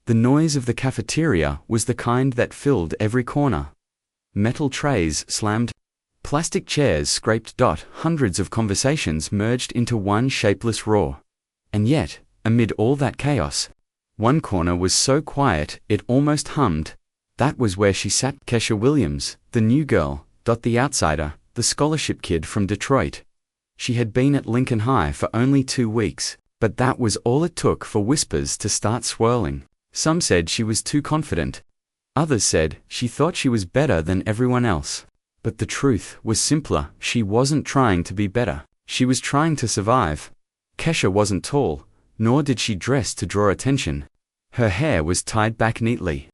The noise of the cafeteria was the kind that filled every corner. Metal trays slammed. Plastic chairs scraped. Hundreds of conversations merged into one shapeless roar. And yet, amid all that chaos, one corner was so quiet it almost hummed. That was where she sat, Kesha Williams, the new girl, the outsider, the scholarship kid from Detroit. She had been at Lincoln High for only 2 weeks, but that was all it took for whispers to start swirling. Some said she was too confident. Others said she thought she was better than everyone else. But the truth was simpler. She wasn't trying to be better. She was trying to survive. Kesha wasn't tall, nor did she dress to draw attention. Her hair was tied back neatly.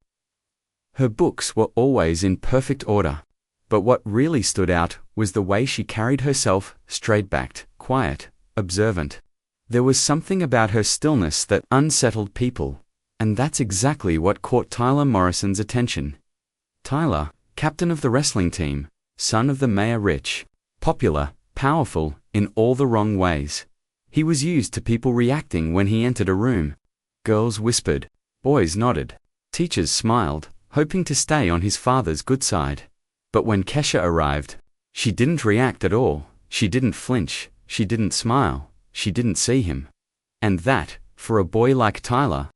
Her books were always in perfect order. But what really stood out was the way she carried herself, straight-backed, quiet, observant. There was something about her stillness that unsettled people, and that's exactly what caught Tyler Morrison's attention. Tyler, captain of the wrestling team, son of the mayor, rich, popular, powerful, in all the wrong ways. He was used to people reacting when he entered a room. Girls whispered, boys nodded, teachers smiled, hoping to stay on his father's good side. But when Kesha arrived, she didn't react at all. She didn't flinch, she didn't smile, she didn't see him. And that, for a boy like Tyler,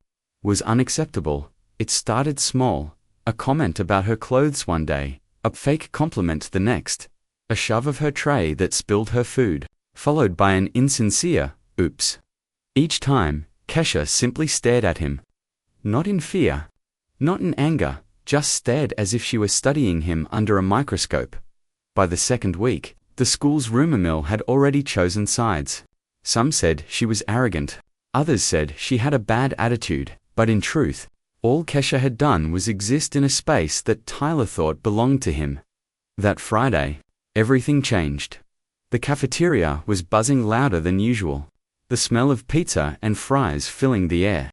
was unacceptable. It started small, a comment about her clothes one day, a fake compliment the next, a shove of her tray that spilled her food, followed by an insincere, oops. Each time, Kesha simply stared at him. Not in fear, not in anger, just stared as if she were studying him under a microscope. By the second week, the school's rumor mill had already chosen sides. Some said she was arrogant, others said she had a bad attitude, but in truth, all Kesha had done was exist in a space that Tyler thought belonged to him. That Friday, everything changed. The cafeteria was buzzing louder than usual, the smell of pizza and fries filling the air.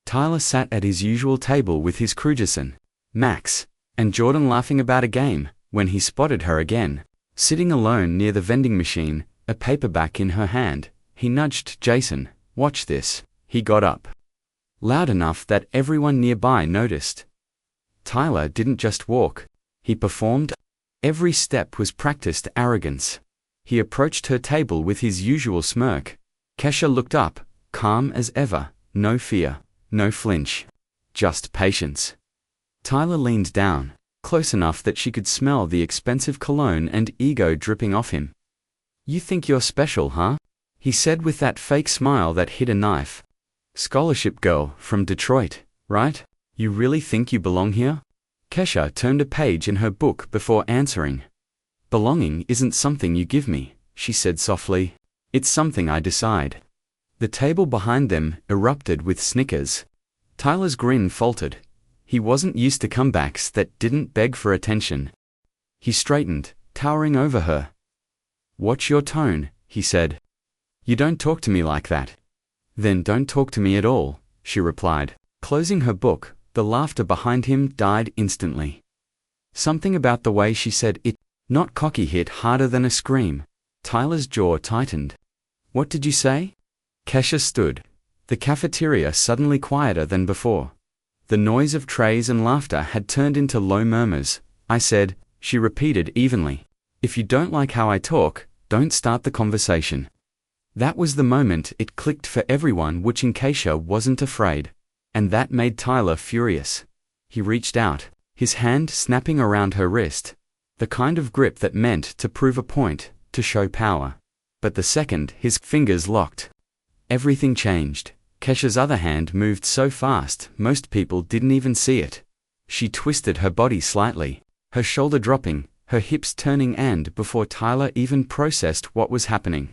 Tyler sat at his usual table with his crew, Jason, Max, and Jordan, laughing about a game, when he spotted her again, sitting alone near the vending machine, a paperback in her hand. He nudged Jason. Watch this. He got up, loud enough that everyone nearby noticed. Tyler didn't just walk, he performed. Every step was practiced arrogance. He approached her table with his usual smirk. Kesha looked up, calm as ever, no fear, no flinch, just patience. Tyler leaned down, close enough that she could smell the expensive cologne and ego dripping off him. You think you're special, huh? He said with that fake smile that hid a knife. Scholarship girl from Detroit, right? You really think you belong here? Kesha turned a page in her book before answering. Belonging isn't something you give me, she said softly. It's something I decide. The table behind them erupted with snickers. Tyler's grin faltered. He wasn't used to comebacks that didn't beg for attention. He straightened, towering over her. Watch your tone, he said. You don't talk to me like that. Then don't talk to me at all, she replied. Closing her book, the laughter behind him died instantly. Something about the way she said it, not cocky, hit harder than a scream. Tyler's jaw tightened. What did you say? Kesha stood. The cafeteria suddenly quieter than before. The noise of trays and laughter had turned into low murmurs. I said, she repeated evenly. If you don't like how I talk, don't start the conversation. That was the moment it clicked for everyone, which in Kesha wasn't afraid. And that made Tyler furious. He reached out, his hand snapping around her wrist. The kind of grip that meant to prove a point, to show power. But the second his fingers locked, everything changed. Kesha's other hand moved so fast, most people didn't even see it. She twisted her body slightly, her shoulder dropping, her hips turning, and before Tyler even processed what was happening,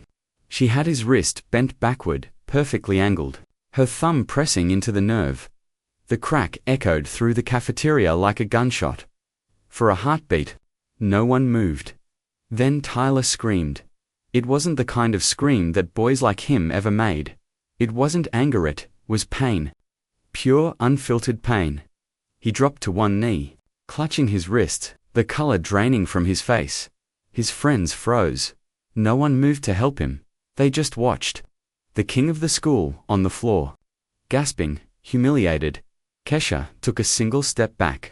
she had his wrist bent backward, perfectly angled, her thumb pressing into the nerve. The crack echoed through the cafeteria like a gunshot. For a heartbeat, no one moved. Then Tyler screamed. It wasn't the kind of scream that boys like him ever made. It wasn't anger, it was pain. Pure, unfiltered pain. He dropped to one knee, clutching his wrist, the color draining from his face. His friends froze. No one moved to help him. They just watched. The king of the school, on the floor. Gasping, humiliated. Kesha took a single step back.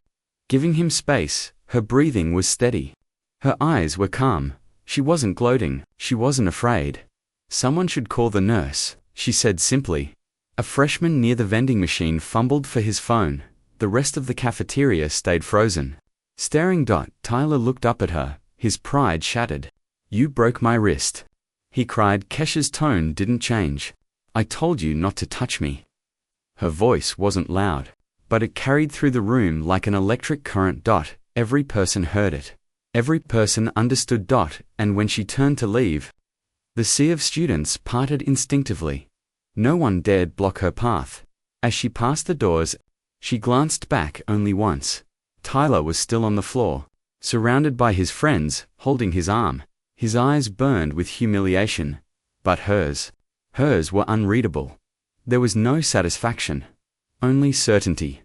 Giving him space, her breathing was steady. Her eyes were calm. She wasn't gloating, she wasn't afraid. "Someone should call the nurse," she said simply. A freshman near the vending machine fumbled for his phone. The rest of the cafeteria stayed frozen. Staring. Tyler looked up at her, his pride shattered. "You broke my wrist," he cried. Kesha's tone didn't change. "I told you not to touch me." Her voice wasn't loud, but it carried through the room like an electric current. Every person heard it. Every person understood. And when she turned to leave, the sea of students parted instinctively. No one dared block her path. As she passed the doors, she glanced back only once. Tyler was still on the floor, surrounded by his friends, holding his arm. His eyes burned with humiliation. But hers were unreadable. There was no satisfaction, only certainty.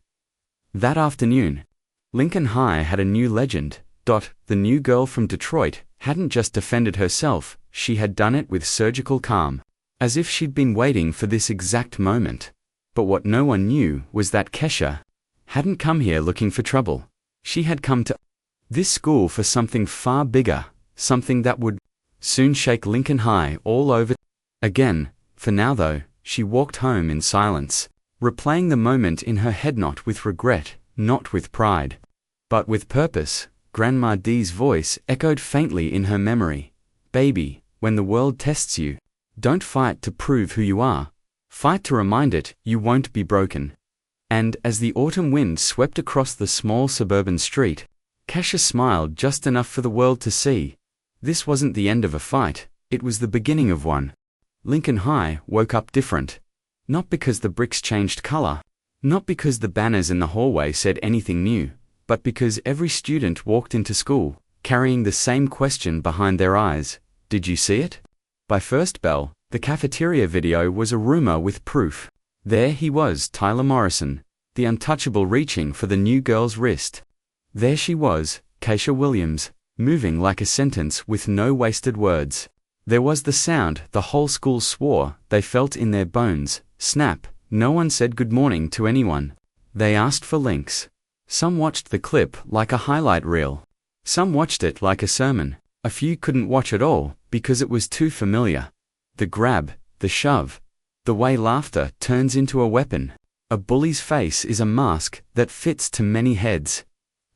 That afternoon, Lincoln High had a new legend. The new girl from Detroit hadn't just defended herself, she had done it with surgical calm, as if she'd been waiting for this exact moment. But what no one knew was that Kesha hadn't come here looking for trouble. She had come to this school for something far bigger, something that would soon shake Lincoln High all over again. For now though, she walked home in silence, replaying the moment in her head, not with regret, not with pride, but with purpose. Grandma Dee's voice echoed faintly in her memory. "Baby, when the world tests you, don't fight to prove who you are. Fight to remind it you won't be broken." And as the autumn wind swept across the small suburban street, Kesha smiled just enough for the world to see. This wasn't the end of a fight, it was the beginning of one. Lincoln High woke up different. Not because the bricks changed color, not because the banners in the hallway said anything new, but because every student walked into school, carrying the same question behind their eyes. Did you see it? By first bell, the cafeteria video was a rumor with proof. There he was, Tyler Morrison, the untouchable, reaching for the new girl's wrist. There she was, Kesha Williams, moving like a sentence with no wasted words. There was the sound the whole school swore they felt in their bones. Snap. No one said good morning to anyone. They asked for links. Some watched the clip like a highlight reel. Some watched it like a sermon. A few couldn't watch at all because it was too familiar. The grab, the shove, the way laughter turns into a weapon. A bully's face is a mask that fits to many heads.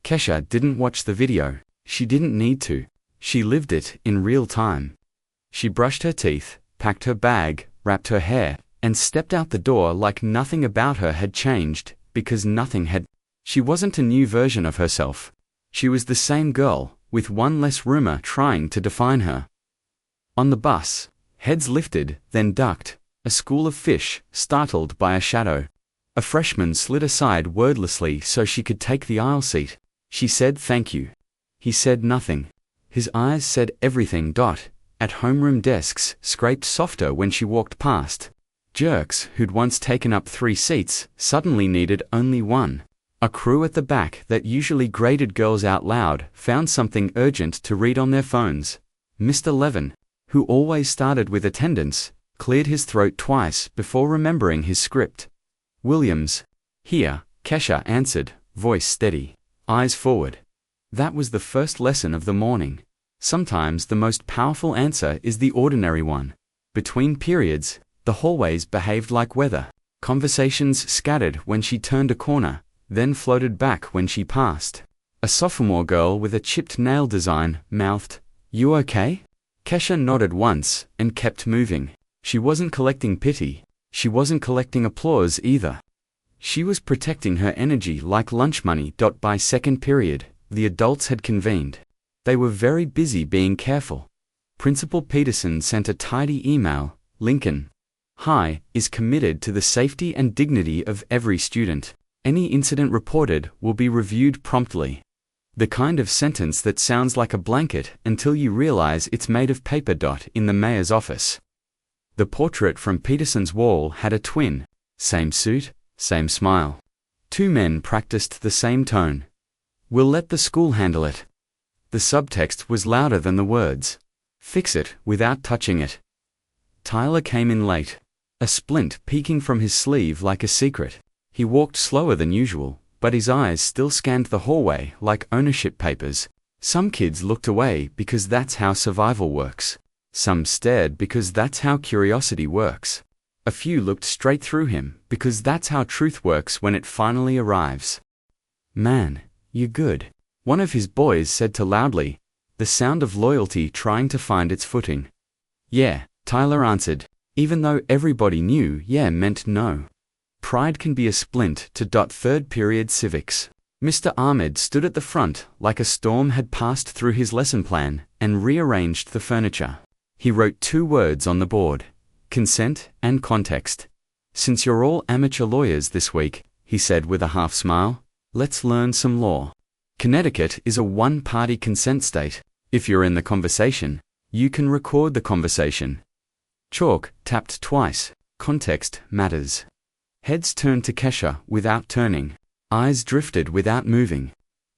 Kesha didn't watch the video. She didn't need to. She lived it in real time. She brushed her teeth, packed her bag, wrapped her hair, and stepped out the door like nothing about her had changed, because nothing had. She wasn't a new version of herself. She was the same girl, with one less rumor trying to define her. On the bus, heads lifted, then ducked, a school of fish, startled by a shadow. A freshman slid aside wordlessly so she could take the aisle seat. She said thank you. He said nothing. His eyes said everything. At homeroom desks, scraped softer when she walked past. Jerks who'd once taken up 3 seats suddenly needed only one. A crew at the back that usually graded girls out loud found something urgent to read on their phones. Mr. Levin, who always started with attendance, cleared his throat twice before remembering his script. "Williams." "Here," Kesha answered, voice steady, eyes forward. That was the first lesson of the morning. Sometimes the most powerful answer is the ordinary one. Between periods, the hallways behaved like weather. Conversations scattered when she turned a corner, then floated back when she passed. A sophomore girl with a chipped nail design mouthed, "You okay?" Kesha nodded once and kept moving. She wasn't collecting pity. She wasn't collecting applause either. She was protecting her energy like lunch money. By second period, the adults had convened. They were very busy being careful. Principal Peterson sent a tidy email. Lincoln High is committed to the safety and dignity of every student. Any incident reported will be reviewed promptly. The kind of sentence that sounds like a blanket until you realize it's made of paper. In the mayor's office, the portrait from Peterson's wall had a twin. Same suit, same smile. 2 men practiced the same tone. "We'll let the school handle it." The subtext was louder than the words. "Fix it without touching it." Tyler came in late, a splint peeking from his sleeve like a secret. He walked slower than usual, but his eyes still scanned the hallway like ownership papers. Some kids looked away because that's how survival works. Some stared because that's how curiosity works. A few looked straight through him because that's how truth works when it finally arrives. "Man, you're good," one of his boys said too loudly, the sound of loyalty trying to find its footing. "Yeah," Tyler answered, even though everybody knew yeah meant no. Pride can be a splint to third period civics. Mr. Ahmed stood at the front like a storm had passed through his lesson plan and rearranged the furniture. He wrote 2 words on the board: consent and context. "Since you're all amateur lawyers this week," he said with a half smile, "let's learn some law. Connecticut is a one-party consent state. If you're in the conversation, you can record the conversation." Chalk tapped twice. Context matters. Heads turned to Kesha without turning. Eyes drifted without moving.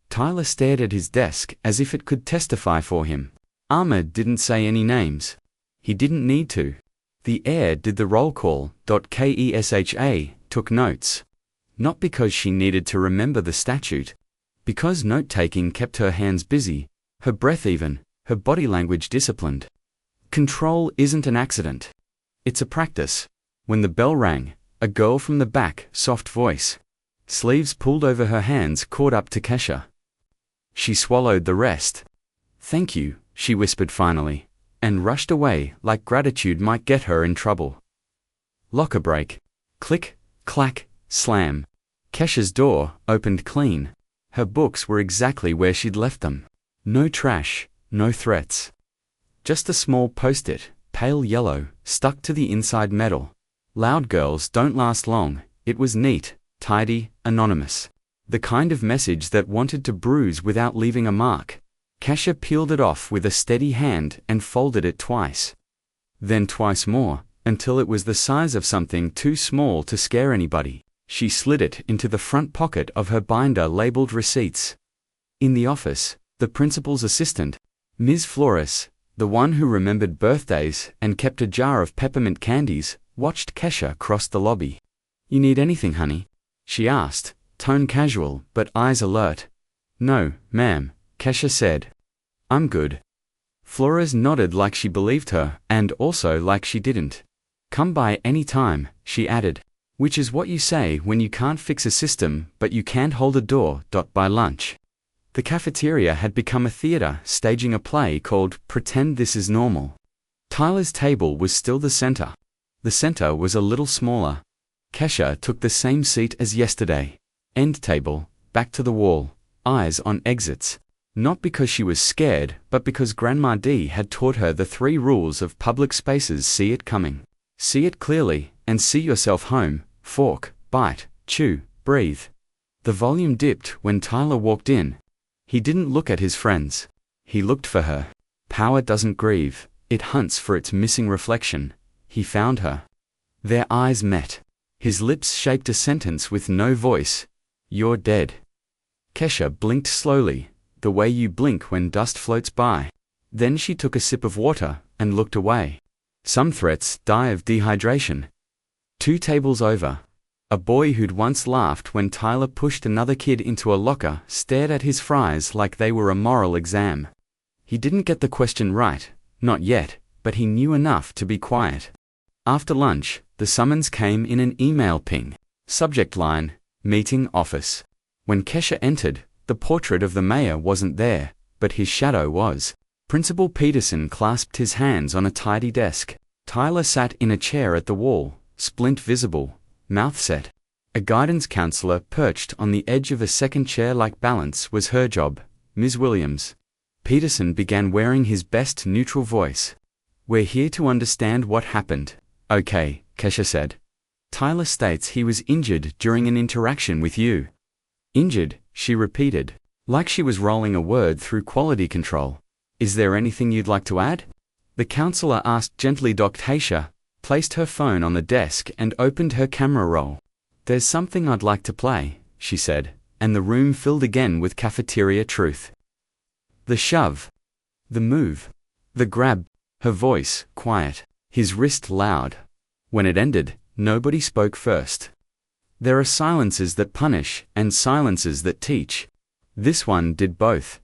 Tyler stared at his desk as if it could testify for him. Ahmed didn't say any names. He didn't need to. The heir did the roll call. Kesha took notes. Not because she needed to remember the statute. Because note-taking kept her hands busy, her breath even, her body language disciplined. Control isn't an accident. It's a practice. When the bell rang, a girl from the back, soft voice. Sleeves pulled over her hands caught up to Kesha. She swallowed the rest. "Thank you," she whispered finally, and rushed away like gratitude might get her in trouble. Locker break. Click, clack, slam. Kesha's door opened clean. Her books were exactly where she'd left them. No trash, no threats. Just a small post-it, pale yellow, stuck to the inside metal. "Loud girls don't last long." It was neat, tidy, anonymous. The kind of message that wanted to bruise without leaving a mark. Kesha peeled it off with a steady hand and folded it twice. Then twice more, until it was the size of something too small to scare anybody. She slid it into the front pocket of her binder labeled receipts. In the office, the principal's assistant, Ms. Flores, the one who remembered birthdays and kept a jar of peppermint candies, watched Kesha cross the lobby. "You need anything, honey?" she asked, tone casual but eyes alert. "No, ma'am," Kesha said. "I'm good." Flores nodded like she believed her and also like she didn't. "Come by any time," she added. Which is what you say when you can't fix a system but you can't hold a door. By lunch. The cafeteria had become a theater staging a play called Pretend This Is Normal. Tyler's table was still the center. The center was a little smaller. Kesha took the same seat as yesterday. End table, back to the wall, eyes on exits. Not because she was scared, but because Grandma D had taught her the 3 rules of public spaces: see it coming, see it clearly, and see yourself home. Fork, bite, chew, breathe. The volume dipped when Tyler walked in. He didn't look at his friends. He looked for her. Power doesn't grieve, it hunts for its missing reflection. He found her. Their eyes met. His lips shaped a sentence with no voice. "You're dead." Kesha blinked slowly, the way you blink when dust floats by. Then she took a sip of water and looked away. Some threats die of dehydration. 2 tables over, a boy who'd once laughed when Tyler pushed another kid into a locker stared at his fries like they were a moral exam. He didn't get the question right, not yet, but he knew enough to be quiet. After lunch, the summons came in an email ping. Subject line, meeting office. When Kesha entered, the portrait of the mayor wasn't there, but his shadow was. Principal Peterson clasped his hands on a tidy desk. Tyler sat in a chair at the wall, splint visible, mouth set. A guidance counselor perched on the edge of a second chair like balance was her job. "Ms. Williams." Peterson began wearing his best neutral voice. "We're here to understand what happened." "Okay," Kesha said. "Tyler states he was injured during an interaction with you." "Injured," she repeated, like she was rolling a word through quality control. "Is there anything you'd like to add?" The counselor asked gently. Kesha placed her phone on the desk and opened her camera roll. "There's something I'd like to play," she said, and the room filled again with cafeteria truth. The shove. The move. The grab. Her voice, quiet. His wrist loud. When it ended, nobody spoke first. There are silences that punish and silences that teach. This one did both.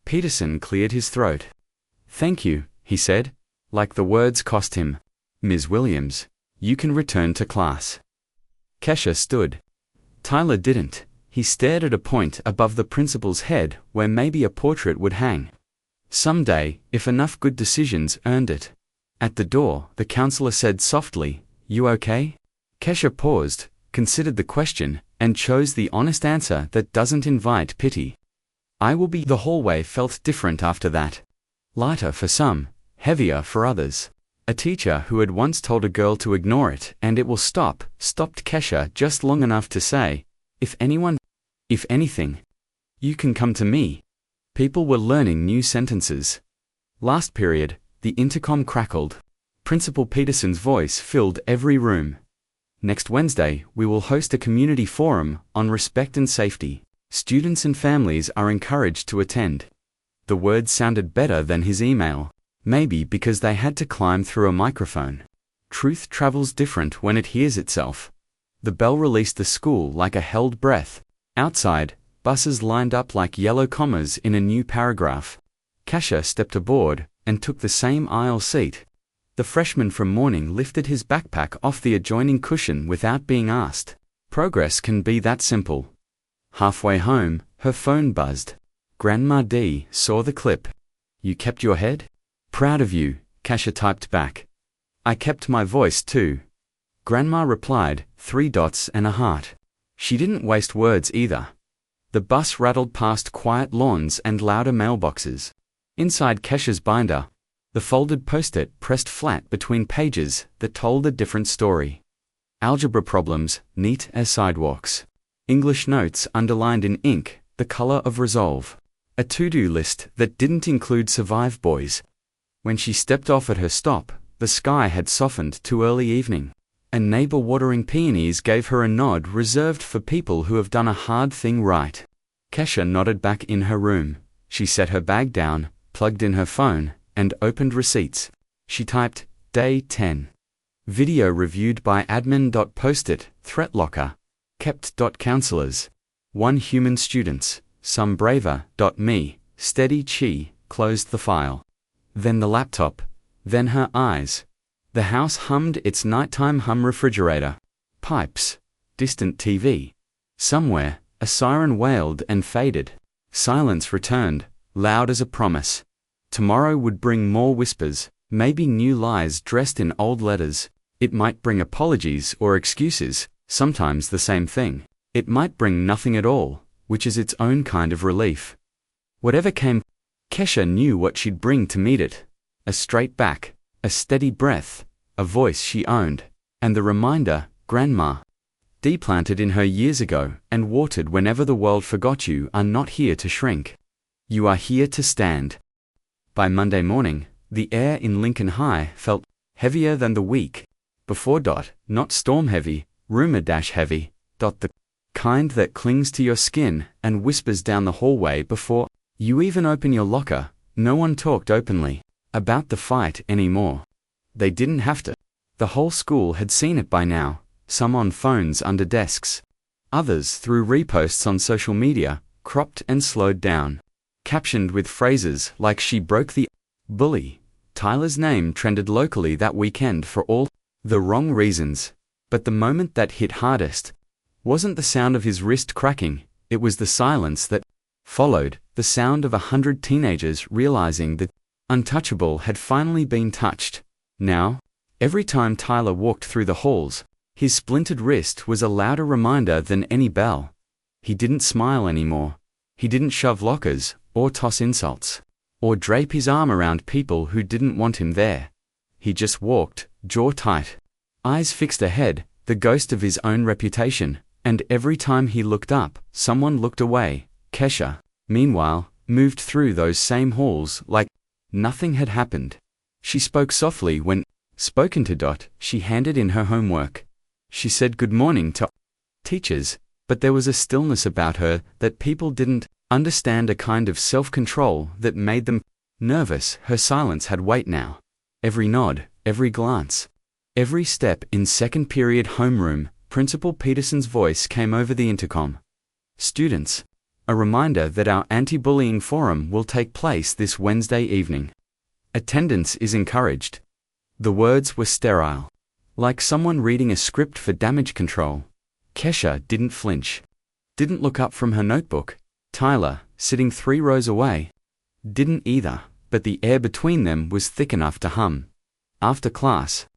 Peterson cleared his throat. "Thank you," he said, like the words cost him. "Ms. Williams, you can return to class." Kesha stood. Tyler didn't. He stared at a point above the principal's head where maybe a portrait would hang. Someday, if enough good decisions earned it. At the door, the counselor said softly, "You okay?" Kesha paused, considered the question, and chose the honest answer that doesn't invite pity. "I will be." The hallway felt different after that. Lighter for some, heavier for others. A teacher who had once told a girl to ignore it and it will stop, stopped Kesha just long enough to say, if anything, you can come to me." People were learning new sentences. Last period, the intercom crackled. Principal Peterson's voice filled every room. "Next Wednesday, we will host a community forum on respect and safety. Students and families are encouraged to attend." The words sounded better than his email, maybe because they had to climb through a microphone. Truth travels different when it hears itself. The bell released the school like a held breath. Outside, buses lined up like yellow commas in a new paragraph. Kesha stepped aboard and took the same aisle seat. The freshman from morning lifted his backpack off the adjoining cushion without being asked. Progress can be that simple. Halfway home, her phone buzzed. Grandma D saw the clip. "You kept your head? Proud of you," Kesha typed back. "I kept my voice too." Grandma replied, 3 dots and a heart. She didn't waste words either. The bus rattled past quiet lawns and louder mailboxes. Inside Kesha's binder, the folded post-it pressed flat between pages that told a different story. Algebra problems, neat as sidewalks. English notes underlined in ink, the color of resolve. A to-do list that didn't include survive boys. When she stepped off at her stop, the sky had softened to early evening. A neighbor watering peonies gave her a nod reserved for people who have done a hard thing right. Kesha nodded back in her room. She set her bag down, plugged in her phone, and opened receipts. She typed, Day 10. Video reviewed by admin.postit, threat locker. Kept.counselors. 1 human students, some braver. Me, steady chi, closed the file. Then the laptop. Then her eyes. The house hummed its nighttime hum refrigerator. Pipes. Distant TV. Somewhere, a siren wailed and faded. Silence returned, loud as a promise. Tomorrow would bring more whispers, maybe new lies dressed in old letters. It might bring apologies or excuses, sometimes the same thing. It might bring nothing at all, which is its own kind of relief. Whatever came, Kesha knew what she'd bring to meet it. A straight back, a steady breath, a voice she owned, and the reminder, Grandma. Deplanted in her years ago and watered whenever the world forgot you are not here to shrink. You are here to stand. By Monday morning, the air in Lincoln High felt heavier than the week before. Not storm heavy, rumor heavy. The kind that clings to your skin and whispers down the hallway before you even open your locker. No one talked openly about the fight anymore. They didn't have to. The whole school had seen it by now, some on phones under desks. Others through reposts on social media, cropped and slowed down. Captioned with phrases like "she broke the bully." Tyler's name trended locally that weekend for all the wrong reasons. But the moment that hit hardest wasn't the sound of his wrist cracking, it was the silence that followed, the sound of 100 teenagers realizing that untouchable had finally been touched. Now, every time Tyler walked through the halls, his splintered wrist was a louder reminder than any bell. He didn't smile anymore. He didn't shove lockers, or toss insults, or drape his arm around people who didn't want him there. He just walked, jaw tight, eyes fixed ahead, the ghost of his own reputation, and every time he looked up, someone looked away. Kesha, meanwhile, moved through those same halls like nothing had happened. She spoke softly when spoken to. She handed in her homework. She said good morning to teachers, but there was a stillness about her that people didn't understand, a kind of self-control that made them nervous. Her silence had weight now. Every nod, every glance, every step in second period homeroom Principal Peterson's voice came over the intercom. Students, a reminder that our anti-bullying forum will take place this Wednesday evening. Attendance is encouraged. The words were sterile, like someone reading a script for damage control. Kesha didn't flinch, didn't look up from her notebook. Tyler, sitting 3 rows away, didn't either, but the air between them was thick enough to hum. After class,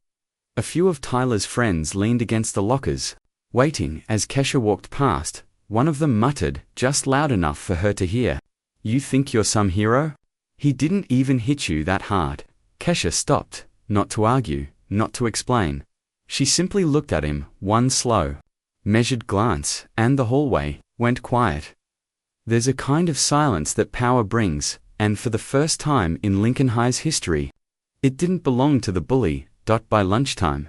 a few of Tyler's friends leaned against the lockers, waiting. As Kesha walked past, one of them muttered, just loud enough for her to hear, "You think you're some hero? He didn't even hit you that hard." Kesha stopped, not to argue, not to explain. She simply looked at him, one slow, measured glance, and the hallway went quiet. There's a kind of silence that power brings, and for the first time in Lincoln High's history, it didn't belong to the bully. By lunchtime,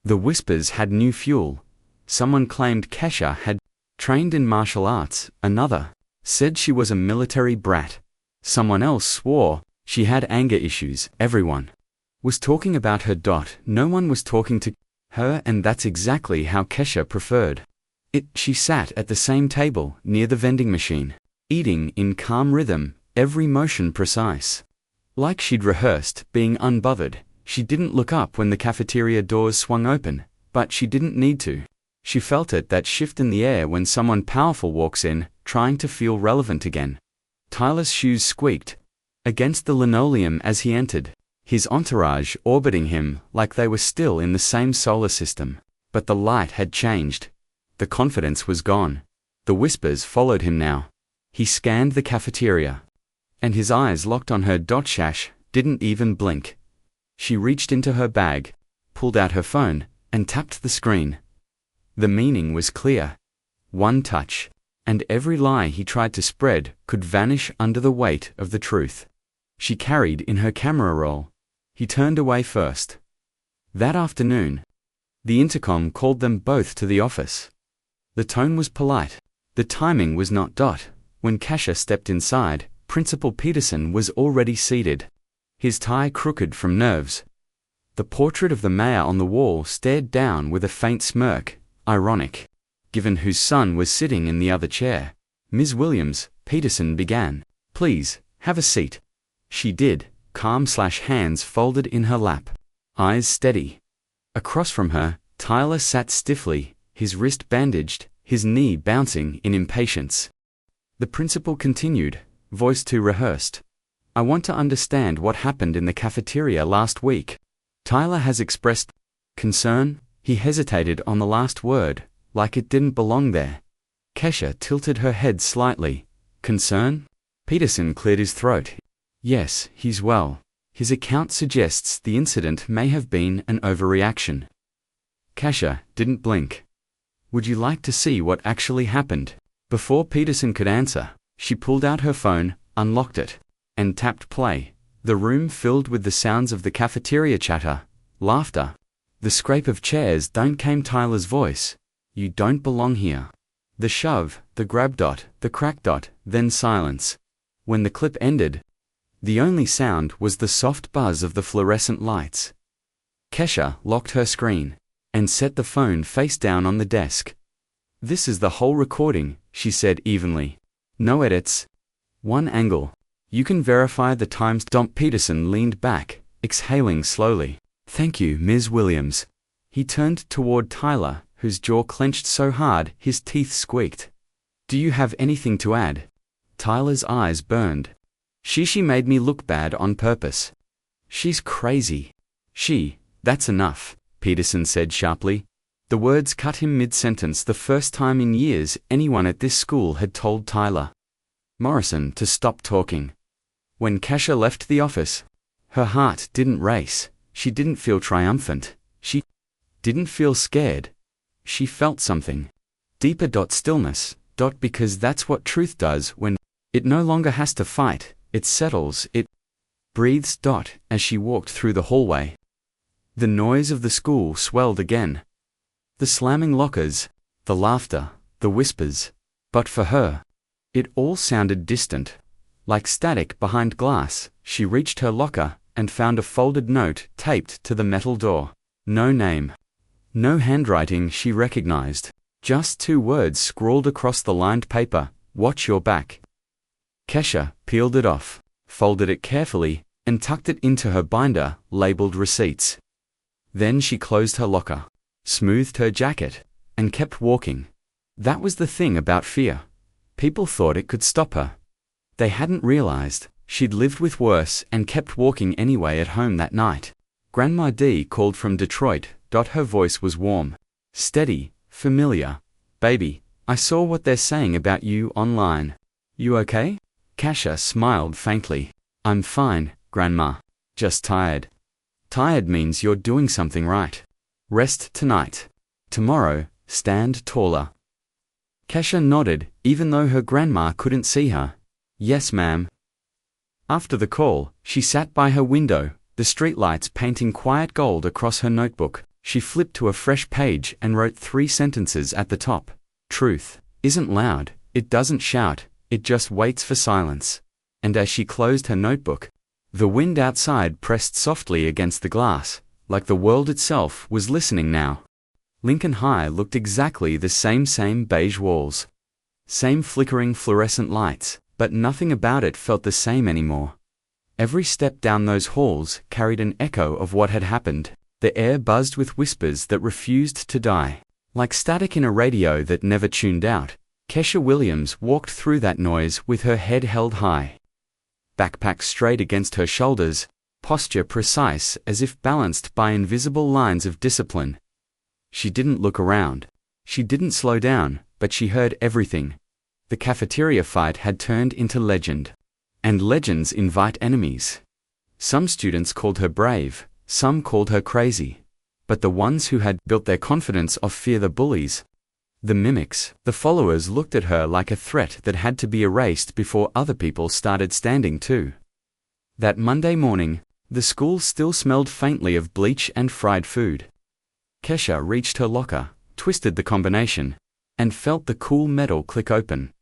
the whispers had new fuel. Someone claimed Kesha had trained in martial arts, another said she was a military brat. Someone else swore she had anger issues. Everyone was talking about her. No one was talking to her, and that's exactly how Kesha preferred it. She sat at the same table, near the vending machine, eating in calm rhythm, every motion precise. Like she'd rehearsed, being unbothered. She didn't look up when the cafeteria doors swung open, but she didn't need to. She felt it, that shift in the air when someone powerful walks in, trying to feel relevant again. Tyler's shoes squeaked against the linoleum as he entered, his entourage orbiting him like they were still in the same solar system. But the light had changed. The confidence was gone. The whispers followed him now. He scanned the cafeteria, and his eyes locked on her. Shash didn't even blink. She reached into her bag, pulled out her phone, and tapped the screen. The meaning was clear. One touch, and every lie he tried to spread could vanish under the weight of the truth she carried in her camera roll. He turned away first. That afternoon, the intercom called them both to the office. The tone was polite. The timing was not. When Kesha stepped inside, Principal Peterson was already seated, his tie crooked from nerves. The portrait of the mayor on the wall stared down with a faint smirk, ironic, given whose son was sitting in the other chair. "Ms. Williams," Peterson began, "please, have a seat." She did, calm/hands folded in her lap, eyes steady. Across from her, Tyler sat stiffly, his wrist bandaged, his knee bouncing in impatience. The principal continued, voice too rehearsed. "I want to understand what happened in the cafeteria last week." Tyler has expressed concern. He hesitated on the last word, like it didn't belong there. Kesha tilted her head slightly. "Concern?" Peterson cleared his throat. "Yes, he's well. His account suggests the incident may have been an overreaction." Kesha didn't blink. "Would you like to see what actually happened?" Before Peterson could answer, she pulled out her phone, unlocked it, and tapped play. The room filled with the sounds of the cafeteria, chatter, laughter, the scrape of chairs. Came Tyler's voice. "You don't belong here." The shove, the grab. The crack. Then silence. When the clip ended, the only sound was the soft buzz of the fluorescent lights. Kesha locked her screen and set the phone face down on the desk. "This is the whole recording," she said evenly. "No edits. One angle. You can verify the times." Peterson leaned back, exhaling slowly. "Thank you, Ms. Williams." He turned toward Tyler, whose jaw clenched so hard his teeth squeaked. "Do you have anything to add?" Tyler's eyes burned. She made me look bad on purpose. She's crazy." That's enough," Peterson said sharply. The words cut him mid-sentence, the first time in years anyone at this school had told Tyler Morrison to stop talking. When Kesha left the office, her heart didn't race. She didn't feel triumphant. She didn't feel scared. She felt something deeper. Stillness. Because that's what truth does when it no longer has to fight. It settles. It breathes. As she walked through the hallway, the noise of the school swelled again. The slamming lockers, the laughter, the whispers. But for her, it all sounded distant, like static behind glass. She reached her locker and found a folded note taped to the metal door. No name. No handwriting she recognized. Just 2 words scrawled across the lined paper, "Watch your back." Kesha peeled it off, folded it carefully, and tucked it into her binder, labeled receipts. Then she closed her locker, smoothed her jacket, and kept walking. That was the thing about fear. People thought it could stop her. They hadn't realized she'd lived with worse and kept walking anyway at home that night. Grandma D called from Detroit. Her voice was warm, steady, familiar. "Baby, I saw what they're saying about you online. You okay?" Kesha smiled faintly. "I'm fine, Grandma. Just tired." "Tired means you're doing something right. Rest tonight. Tomorrow, stand taller." Kesha nodded, even though her grandma couldn't see her. "Yes, ma'am." After the call, she sat by her window, the streetlights painting quiet gold across her notebook. She flipped to a fresh page and wrote 3 sentences at the top. "Truth isn't loud, it doesn't shout, it just waits for silence." And as she closed her notebook, the wind outside pressed softly against the glass, like the world itself was listening now. Lincoln High looked exactly the same beige walls, same flickering fluorescent lights, but nothing about it felt the same anymore. Every step down those halls carried an echo of what had happened. The air buzzed with whispers that refused to die. Like static in a radio that never tuned out, Kesha Williams walked through that noise with her head held high. Backpack straight against her shoulders, posture precise as if balanced by invisible lines of discipline. She didn't look around. She didn't slow down, but she heard everything. The cafeteria fight had turned into legend. And legends invite enemies. Some students called her brave, some called her crazy. But the ones who had built their confidence off fear, the bullies, the mimics, the followers, looked at her like a threat that had to be erased before other people started standing too. That Monday morning, the school still smelled faintly of bleach and fried food. Kesha reached her locker, twisted the combination, and felt the cool metal click open.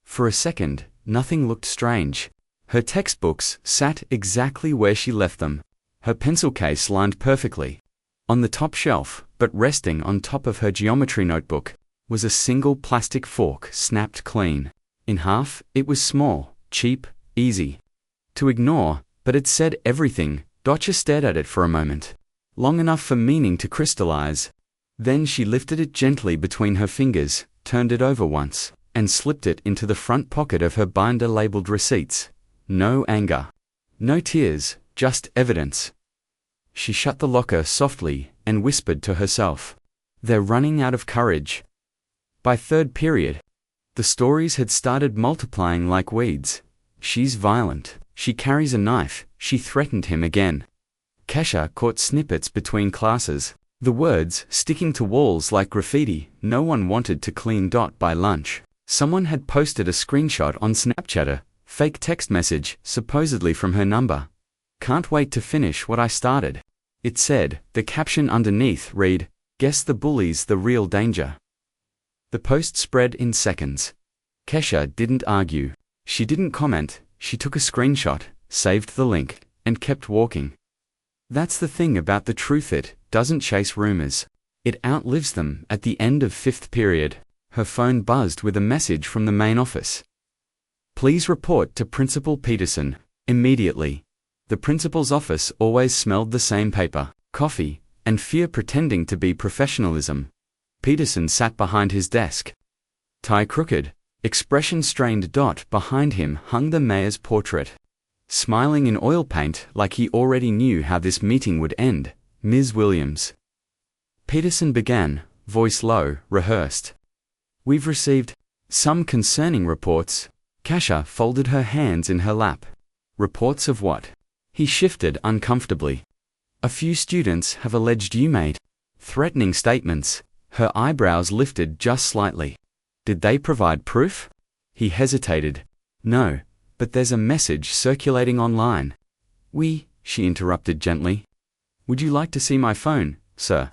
For a second, nothing looked strange. Her textbooks sat exactly where she left them. Her pencil case lined perfectly. On the top shelf, but resting on top of her geometry notebook, was a single plastic fork snapped clean. In half, it was small, cheap, easy to ignore, but it said everything. Dotcha stared at it for a moment, long enough for meaning to crystallize. Then she lifted it gently between her fingers, turned it over once, and slipped it into the front pocket of her binder labeled receipts. No anger, no tears, just evidence. She shut the locker softly and whispered to herself, "They're running out of courage." By third period, the stories had started multiplying like weeds. "She's violent. She carries a knife. She threatened him again." Kesha caught snippets between classes, the words sticking to walls like graffiti. No one wanted to clean by lunch. Someone had posted a screenshot on Snapchat, fake text message, supposedly from her number. "Can't wait to finish what I started," it said. The caption underneath read, "Guess the bully's the real danger." The post spread in seconds. Kesha didn't argue. She didn't comment. She took a screenshot, saved the link, and kept walking. That's the thing about the truth, it doesn't chase rumors. It outlives them. At the end of fifth period, her phone buzzed with a message from the main office. "Please report to Principal Peterson immediately." The principal's office always smelled the same: paper, coffee, and fear pretending to be professionalism. Peterson sat behind his desk, tie crooked, expression strained. Behind him hung the mayor's portrait, smiling in oil paint like he already knew how this meeting would end. "Ms. Williams," Peterson began, voice low, rehearsed. "We've received some concerning reports." Kesha folded her hands in her lap. "Reports of what?" He shifted uncomfortably. "A few students have alleged you made threatening statements." Her eyebrows lifted just slightly. "Did they provide proof?" He hesitated. "No, but there's a message circulating online." She interrupted gently. "Would you like to see my phone, sir?"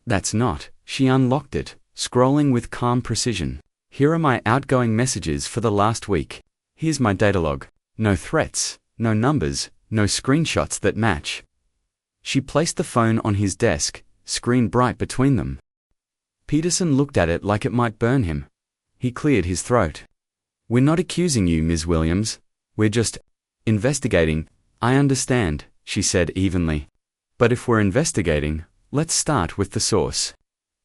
"That's not." She unlocked it, scrolling with calm precision. "Here are my outgoing messages for the last week. Here's my data log. No threats, no numbers, no screenshots that match." She placed the phone on his desk, screen bright between them. Peterson looked at it like it might burn him. He cleared his throat. "We're not accusing you, Ms. Williams. We're just investigating." "I understand," she said evenly. "But if we're investigating, let's start with the source.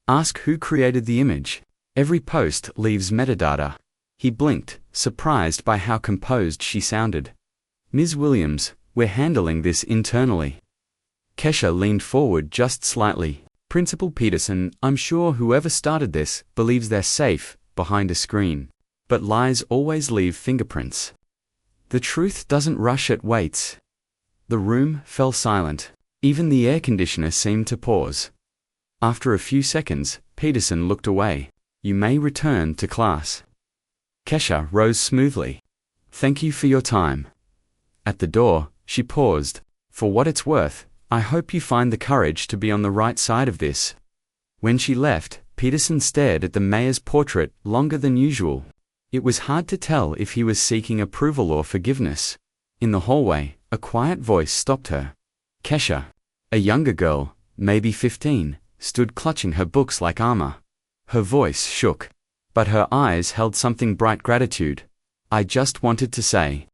Ask who created the image. Every post leaves metadata." He blinked, surprised by how composed she sounded. "Ms. Williams, we're handling this internally." Kesha leaned forward just slightly. "Principal Peterson, I'm sure whoever started this believes they're safe behind a screen. But lies always leave fingerprints. The truth doesn't rush, it waits." The room fell silent. Even the air conditioner seemed to pause. After a few seconds, Peterson looked away. "You may return to class." Kesha rose smoothly. "Thank you for your time." At the door, she paused. "For what it's worth, I hope you find the courage to be on the right side of this." When she left, Peterson stared at the mayor's portrait longer than usual. It was hard to tell if he was seeking approval or forgiveness. In the hallway, a quiet voice stopped her. Kesha, a younger girl, maybe 15, stood clutching her books like armor. Her voice shook, but her eyes held something bright: gratitude. "I just wanted to say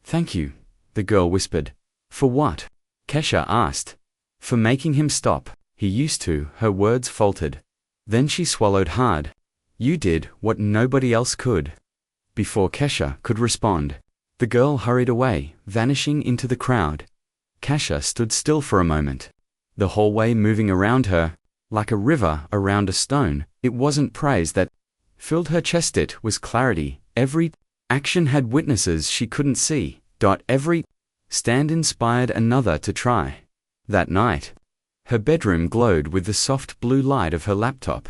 thank you," the girl whispered. "For what?" Kesha asked. "For making him stop. He used to," her words faltered. Then she swallowed hard. "You did what nobody else could." Before Kesha could respond, the girl hurried away, vanishing into the crowd. Kesha stood still for a moment, the hallway moving around her, like a river around a stone. It wasn't praise that filled her chest, it was clarity. Every action had witnesses she couldn't see. Every stand inspired another to try. That night, her bedroom glowed with the soft blue light of her laptop.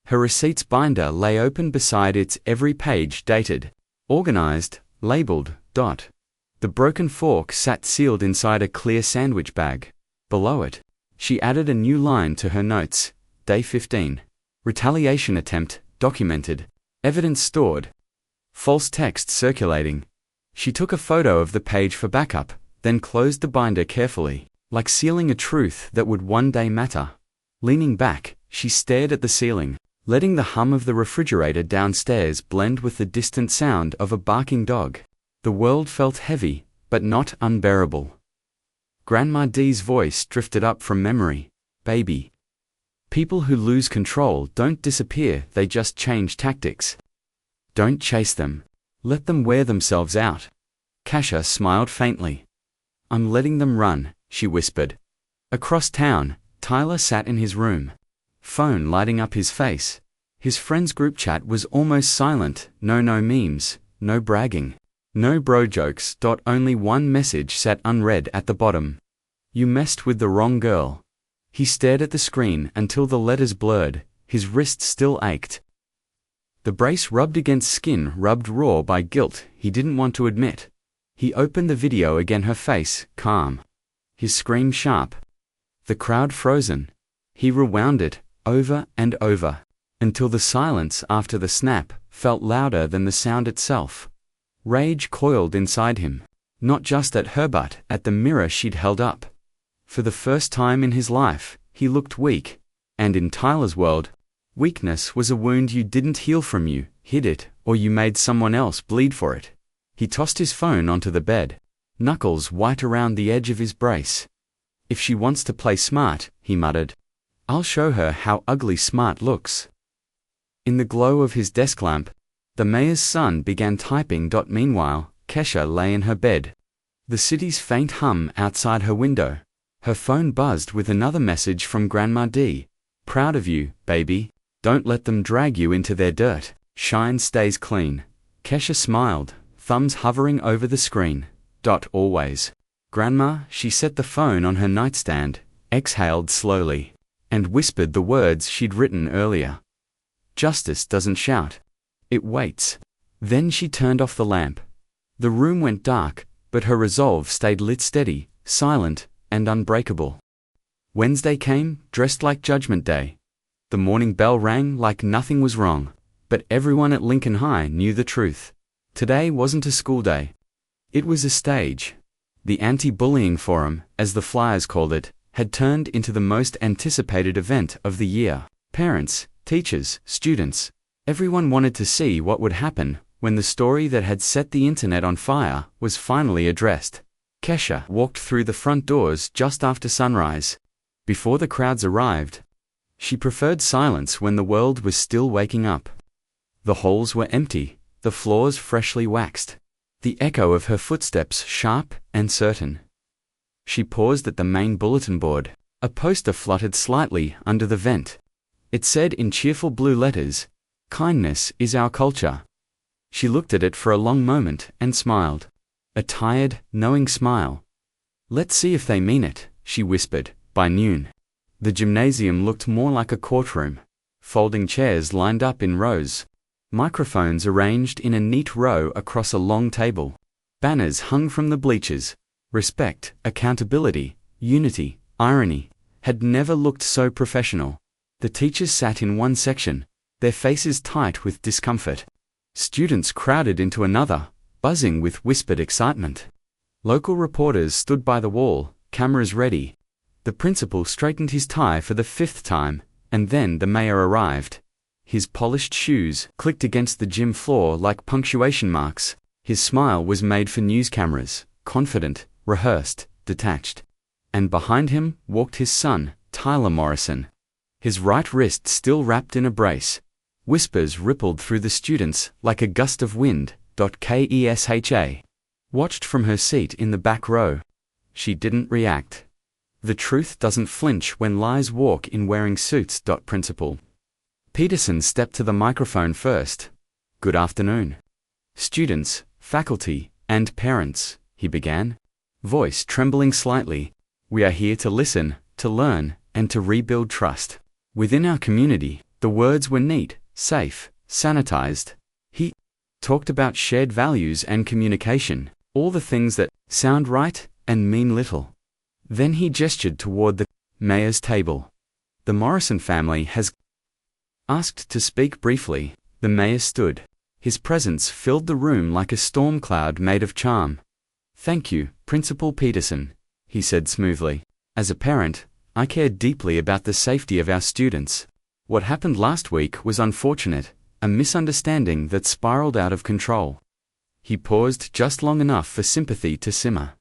Her receipts binder lay open beside its every page dated, organized, labeled. The broken fork sat sealed inside a clear sandwich bag. Below it, she added a new line to her notes. Day 15. Retaliation attempt documented. Evidence stored. False text circulating. She took a photo of the page for backup, then closed the binder carefully, like sealing a truth that would one day matter. Leaning back, she stared at the ceiling, letting the hum of the refrigerator downstairs blend with the distant sound of a barking dog. The world felt heavy, but not unbearable. Grandma D's voice drifted up from memory. "Baby. People who lose control don't disappear, they just change tactics. Don't chase them. Let them wear themselves out." Kesha smiled faintly. "I'm letting them run," she whispered. Across town, Tyler sat in his room, phone lighting up his face. His friends' group chat was almost silent. No memes, no bragging, no bro jokes. Only one message sat unread at the bottom. "You messed with the wrong girl." He stared at the screen until the letters blurred. His wrist still ached. The brace rubbed against skin, rubbed raw by guilt he didn't want to admit. He opened the video again, her face calm, his scream sharp. The crowd frozen. He rewound it, over and over, until the silence after the snap felt louder than the sound itself. Rage coiled inside him, not just at her but at the mirror she'd held up. For the first time in his life, he looked weak. And in Tyler's world, weakness was a wound you didn't heal from. You hid it, or you made someone else bleed for it. He tossed his phone onto the bed, knuckles white around the edge of his brace. "If she wants to play smart," he muttered, "I'll show her how ugly smart looks." In the glow of his desk lamp, the mayor's son began typing. Meanwhile, Kesha lay in her bed. The city's faint hum outside her window. Her phone buzzed with another message from Grandma D. "Proud of you, baby. Don't let them drag you into their dirt. Shine stays clean." Kesha smiled, thumbs hovering over the screen. Always. "Grandma," she set the phone on her nightstand, exhaled slowly, and whispered the words she'd written earlier. "Justice doesn't shout. It waits." Then she turned off the lamp. The room went dark, but her resolve stayed lit, steady, silent, and unbreakable. Wednesday came, dressed like Judgment Day. The morning bell rang like nothing was wrong, but everyone at Lincoln High knew the truth. Today wasn't a school day. It was a stage. The anti-bullying forum, as the flyers called it, had turned into the most anticipated event of the year. Parents, teachers, students, everyone wanted to see what would happen when the story that had set the internet on fire was finally addressed. Kesha walked through the front doors just after sunrise. Before the crowds arrived, she preferred silence when the world was still waking up. The halls were empty, the floors freshly waxed, the echo of her footsteps sharp and certain. She paused at the main bulletin board. A poster fluttered slightly under the vent. It said in cheerful blue letters, "Kindness is our culture." She looked at it for a long moment and smiled. A tired, knowing smile. "Let's see if they mean it," she whispered. By noon, the gymnasium looked more like a courtroom. Folding chairs lined up in rows. Microphones arranged in a neat row across a long table. Banners hung from the bleachers. Respect, accountability, unity, irony had never looked so professional. The teachers sat in one section, their faces tight with discomfort. Students crowded into another, buzzing with whispered excitement. Local reporters stood by the wall, cameras ready. The principal straightened his tie for the 5th time, and then the mayor arrived. His polished shoes clicked against the gym floor like punctuation marks. His smile was made for news cameras, confident, rehearsed, detached. And behind him walked his son, Tyler Morrison. His right wrist still wrapped in a brace. Whispers rippled through the students like a gust of wind. Kesha watched from her seat in the back row. She didn't react. The truth doesn't flinch when lies walk in wearing suits. Principal Peterson stepped to the microphone first. "Good afternoon, students, faculty, and parents," he began, voice trembling slightly. "We are here to listen, to learn, and to rebuild trust within our community." The words were neat, safe, sanitized. He talked about shared values and communication, all the things that sound right and mean little. Then he gestured toward the mayor's table. "The Morrison family has asked to speak briefly." The mayor stood. His presence filled the room like a storm cloud made of charm. "Thank you, Principal Peterson," he said smoothly. "As a parent, I care deeply about the safety of our students. What happened last week was unfortunate, a misunderstanding that spiraled out of control." He paused just long enough for sympathy to simmer.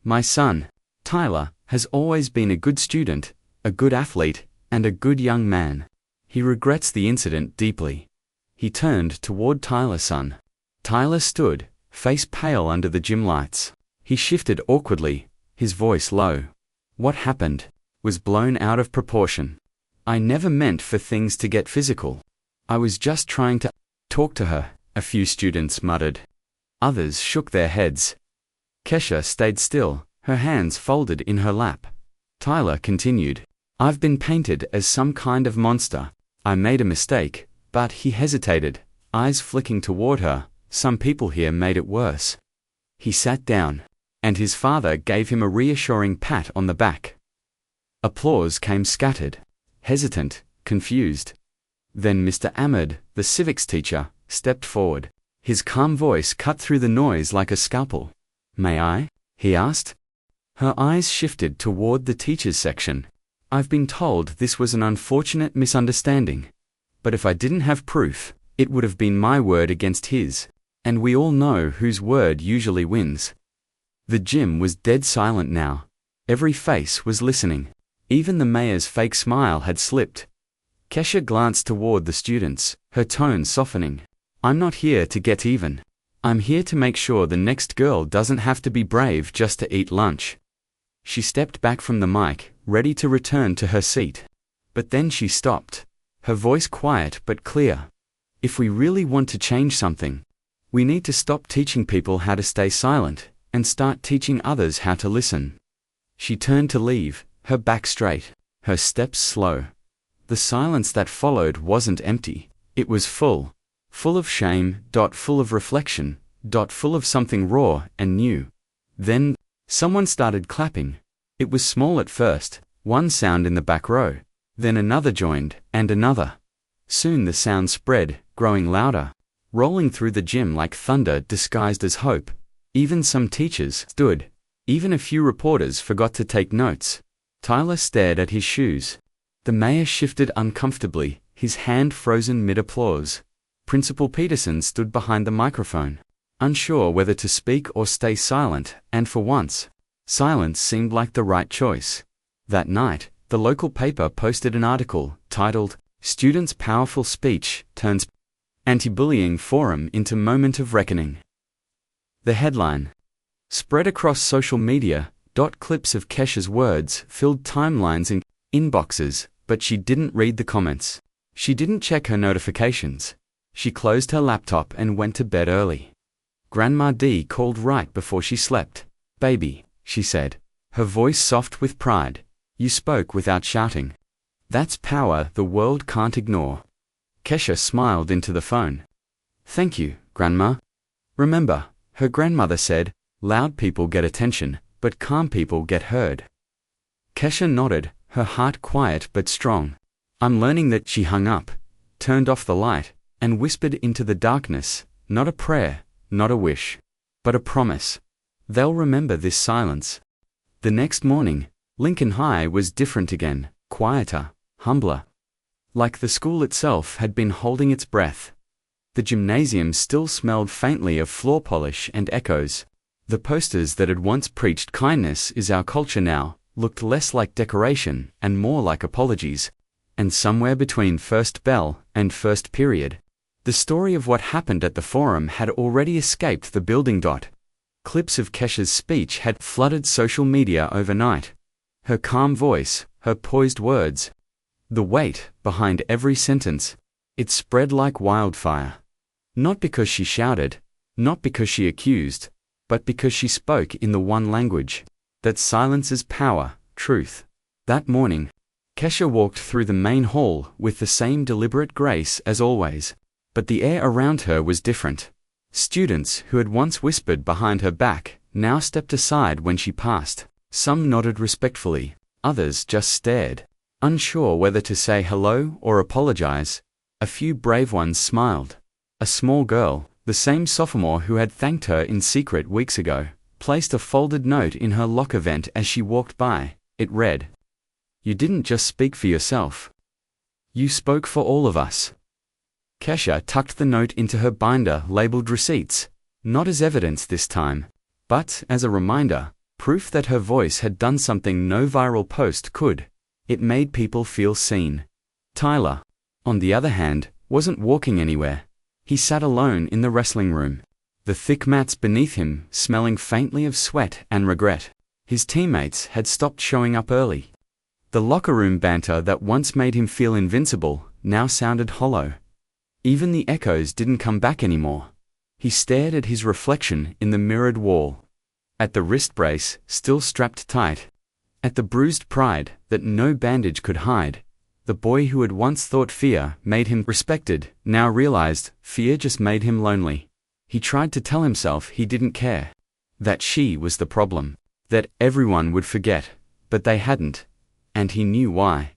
"My son, Tyler, has always been a good student, a good athlete, and a good young man. He regrets the incident deeply." He turned toward Tyler's son. Tyler stood, face pale under the gym lights. He shifted awkwardly, his voice low. "What happened was blown out of proportion. I never meant for things to get physical. I was just trying to talk to her," a few students muttered. Others shook their heads. Kesha stayed still, her hands folded in her lap. Tyler continued, "I've been painted as some kind of monster. I made a mistake," but he hesitated, eyes flicking toward her. "Some people here made it worse." He sat down, and his father gave him a reassuring pat on the back. Applause came scattered, hesitant, confused. Then Mr. Ahmed, the civics teacher, stepped forward. His calm voice cut through the noise like a scalpel. "May I?" he asked. Her eyes shifted toward the teachers' section. "I've been told this was an unfortunate misunderstanding. But if I didn't have proof, it would have been my word against his. And we all know whose word usually wins." The gym was dead silent now. Every face was listening. Even the mayor's fake smile had slipped. Kesha glanced toward the students, her tone softening. "I'm not here to get even. I'm here to make sure the next girl doesn't have to be brave just to eat lunch." She stepped back from the mic, ready to return to her seat. But then she stopped, her voice quiet but clear. "If we really want to change something, we need to stop teaching people how to stay silent and start teaching others how to listen." She turned to leave, her back straight, her steps slow. The silence that followed wasn't empty. It was full of shame, full of reflection, full of something raw and new. Then, someone started clapping. It was small at first, one sound in the back row. Then another joined, and another. Soon the sound spread, growing louder, rolling through the gym like thunder disguised as hope. Even some teachers stood. Even a few reporters forgot to take notes. Tyler stared at his shoes. The mayor shifted uncomfortably, his hand frozen mid-applause. Principal Peterson stood behind the microphone, unsure whether to speak or stay silent, and for once, silence seemed like the right choice. That night, the local paper posted an article titled, "Student's Powerful Speech Turns Anti-Bullying Forum into Moment of Reckoning." The headline, spread across social media, clips of Kesha's words filled timelines and inboxes, but she didn't read the comments. She didn't check her notifications. She closed her laptop and went to bed early. Grandma D called right before she slept. "Baby," she said, her voice soft with pride, "you spoke without shouting. That's power the world can't ignore." Kesha smiled into the phone. "Thank you, Grandma." Remember, her grandmother said, loud people get attention, but calm people get heard. Kesha nodded, her heart quiet but strong. "I'm learning that." She hung up, turned off the light, and whispered into the darkness, not a prayer, not a wish, but a promise. They'll remember this silence. The next morning, Lincoln High was different again, quieter, humbler. Like the school itself had been holding its breath. The gymnasium still smelled faintly of floor polish and echoes. The posters that had once preached kindness is our culture now looked less like decoration and more like apologies. And somewhere between first bell and first period, the story of what happened at the forum had already escaped the building. Clips of Kesha's speech had flooded social media overnight. Her calm voice, her poised words, the weight behind every sentence, it spread like wildfire. Not because she shouted, not because she accused, but because she spoke in the one language that silences power, truth. That morning, Kesha walked through the main hall with the same deliberate grace as always, but the air around her was different. Students who had once whispered behind her back now stepped aside when she passed. Some nodded respectfully, others just stared, unsure whether to say hello or apologize. A few brave ones smiled. A small girl, the same sophomore who had thanked her in secret weeks ago, placed a folded note in her locker vent as she walked by. It read, "You didn't just speak for yourself. You spoke for all of us." Kesha tucked the note into her binder labeled receipts, not as evidence this time, but as a reminder, proof that her voice had done something no viral post could. It made people feel seen. Tyler, on the other hand, wasn't walking anywhere. He sat alone in the wrestling room, the thick mats beneath him smelling faintly of sweat and regret. His teammates had stopped showing up early. The locker room banter that once made him feel invincible now sounded hollow. Even the echoes didn't come back anymore. He stared at his reflection in the mirrored wall. At the wrist brace, still strapped tight. At the bruised pride that no bandage could hide. The boy who had once thought fear made him respected, now realized fear just made him lonely. He tried to tell himself he didn't care. That she was the problem. That everyone would forget, but they hadn't. And he knew why.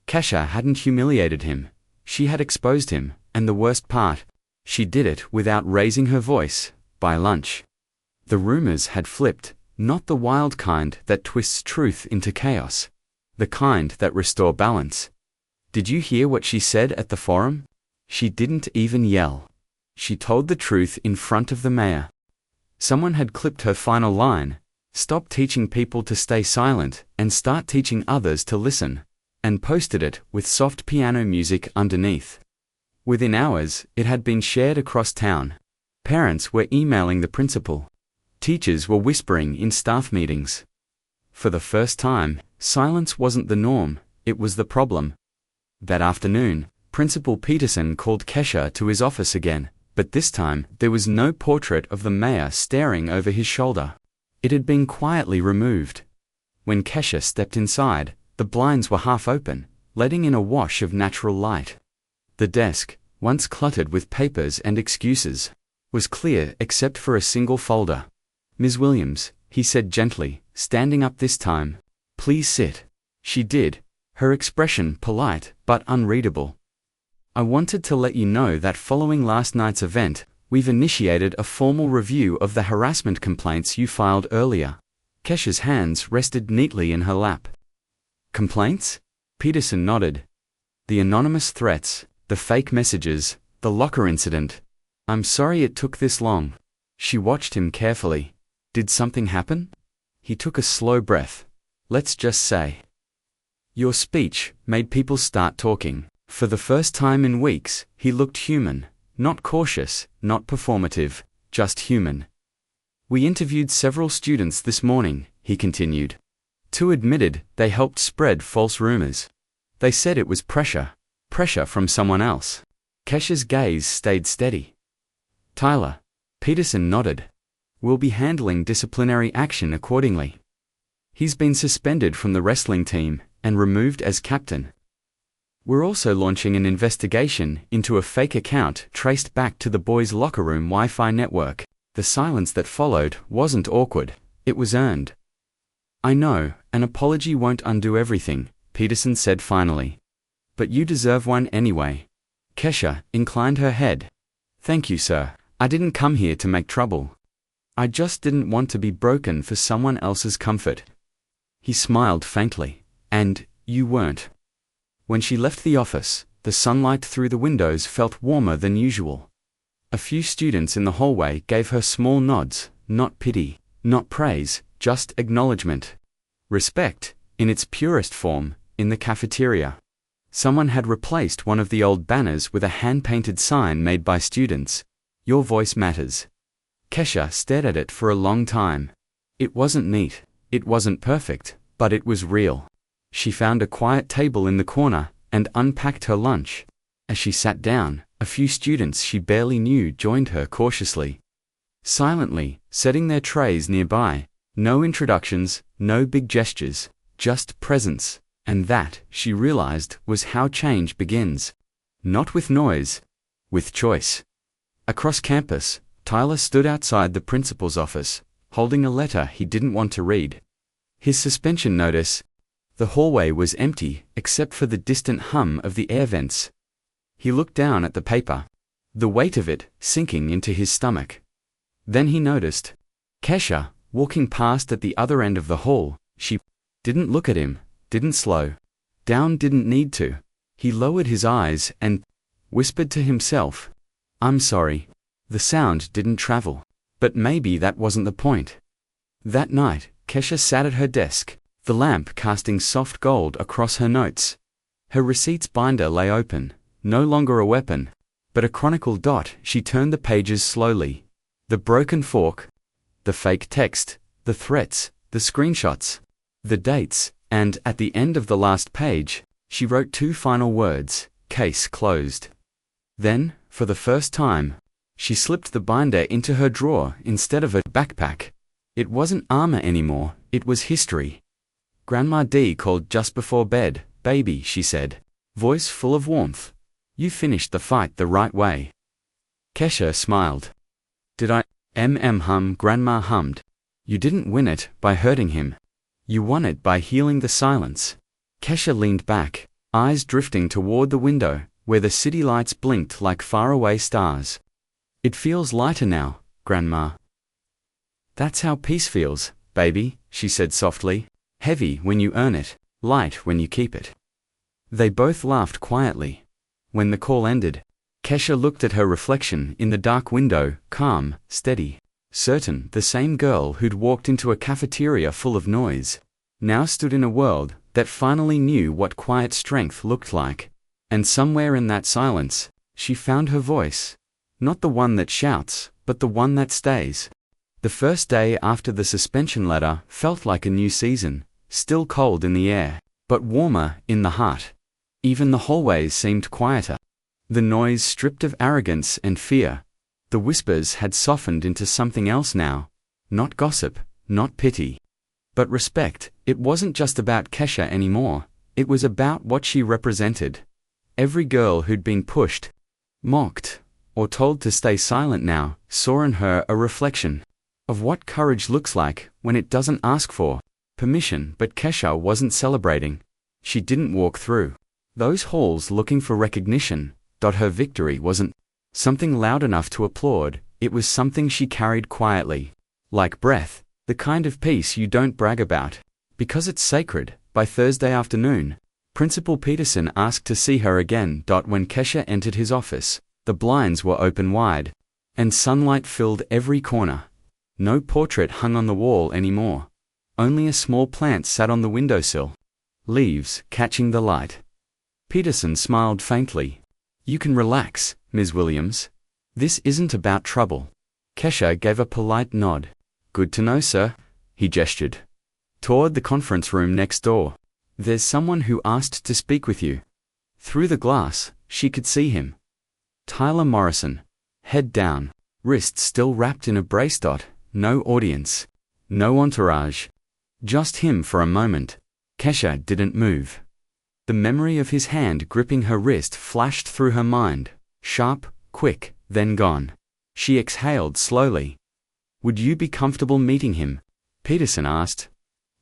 Kesha hadn't humiliated him. She had exposed him, and the worst part, she did it without raising her voice. By lunch, the rumors had flipped, not the wild kind that twists truth into chaos. The kind that restore balance. Did you hear what she said at the forum? She didn't even yell. She told the truth in front of the mayor. Someone had clipped her final line, "Stop teaching people to stay silent and start teaching others to listen," and posted it with soft piano music underneath. Within hours, it had been shared across town. Parents were emailing the principal. Teachers were whispering in staff meetings. For the first time, silence wasn't the norm, it was the problem. That afternoon, Principal Peterson called Kesha to his office again, but this time there was no portrait of the mayor staring over his shoulder. It had been quietly removed. When Kesha stepped inside, the blinds were half open, letting in a wash of natural light. The desk, once cluttered with papers and excuses, was clear except for a single folder. "Ms. Williams," he said gently, standing up this time, "please sit." She did, her expression polite but unreadable. "I wanted to let you know that following last night's event, we've initiated a formal review of the harassment complaints you filed earlier." Kesha's hands rested neatly in her lap. Complaints? Peterson nodded. The anonymous threats, the fake messages, the locker incident. I'm sorry it took this long. She watched him carefully. Did something happen? He took a slow breath. Let's just say. Your speech made people start talking. For the first time in weeks, he looked human, not cautious, not performative, just human. We interviewed several students this morning, he continued. 2 admitted they helped spread false rumors. They said it was pressure from someone else. Kesha's gaze stayed steady. Tyler. Peterson nodded. We'll be handling disciplinary action accordingly. He's been suspended from the wrestling team and removed as captain. We're also launching an investigation into a fake account traced back to the boys' locker room Wi-Fi network. The silence that followed wasn't awkward, it was earned. I know, an apology won't undo everything, Peterson said finally. But you deserve one anyway. Kesha inclined her head. Thank you, sir. I didn't come here to make trouble. I just didn't want to be broken for someone else's comfort. He smiled faintly. And you weren't. When she left the office, the sunlight through the windows felt warmer than usual. A few students in the hallway gave her small nods, not pity, not praise, just acknowledgement. Respect, in its purest form, in the cafeteria. Someone had replaced one of the old banners with a hand-painted sign made by students. Your voice matters. Kesha stared at it for a long time. It wasn't neat, it wasn't perfect, but it was real. She found a quiet table in the corner and unpacked her lunch. As she sat down, a few students she barely knew joined her cautiously. Silently, setting their trays nearby. No introductions, no big gestures, just presence. And that, she realized, was how change begins. Not with noise, with choice. Across campus, Tyler stood outside the principal's office, holding a letter he didn't want to read. His suspension notice. The hallway was empty, except for the distant hum of the air vents. He looked down at the paper, the weight of it sinking into his stomach. Then he noticed Kesha, walking past at the other end of the hall. She didn't look at him, didn't slow down, didn't need to. He lowered his eyes and whispered to himself, I'm sorry. The sound didn't travel. But maybe that wasn't the point. That night, Kesha sat at her desk, the lamp casting soft gold across her notes. Her receipts binder lay open, no longer a weapon, but a chronicle dot. She turned the pages slowly. The broken fork, the fake text, the threats, the screenshots, the dates, and at the end of the last page, she wrote 2 final words, case closed. Then, for the first time, she slipped the binder into her drawer instead of a backpack. It wasn't armor anymore, it was history. Grandma D called just before bed. Baby, she said, voice full of warmth. You finished the fight the right way. Kesha smiled. Did I? Hum, Grandma hummed. You didn't win it by hurting him. You won it by healing the silence. Kesha leaned back, eyes drifting toward the window, where the city lights blinked like faraway stars. It feels lighter now, Grandma. That's how peace feels, baby, she said softly. Heavy when you earn it, light when you keep it. They both laughed quietly. When the call ended, Kesha looked at her reflection in the dark window, calm, steady, certain. The same girl who'd walked into a cafeteria full of noise, now stood in a world that finally knew what quiet strength looked like. And somewhere in that silence, she found her voice. Not the one that shouts, but the one that stays. The first day after the suspension letter felt like a new season, still cold in the air, but warmer in the heart. Even the hallways seemed quieter. The noise stripped of arrogance and fear. The whispers had softened into something else now. Not gossip, not pity, but respect. It wasn't just about Kesha anymore, it was about what she represented. Every girl who'd been pushed, mocked, or told to stay silent now saw in her a reflection of what courage looks like when it doesn't ask for permission. But Kesha wasn't celebrating. She didn't walk through those halls looking for recognition. Her victory wasn't something loud enough to applaud, it was something she carried quietly. Like breath, the kind of peace you don't brag about, because it's sacred, By Thursday afternoon, Principal Peterson asked to see her again. When Kesha entered his office, the blinds were open wide, and sunlight filled every corner. No portrait hung on the wall anymore. Only a small plant sat on the windowsill, leaves catching the light. Peterson smiled faintly. "You can relax, Ms. Williams. This isn't about trouble." Kesha gave a polite nod. "Good to know, sir," he gestured toward the conference room next door. "There's someone who asked to speak with you." Through the glass, she could see him. Tyler Morrison, head down, wrists still wrapped in a brace. No audience, no entourage, just him for a moment. Kesha didn't move. The memory of his hand gripping her wrist flashed through her mind, sharp, quick, then gone. She exhaled slowly. "Would you be comfortable meeting him?" Peterson asked.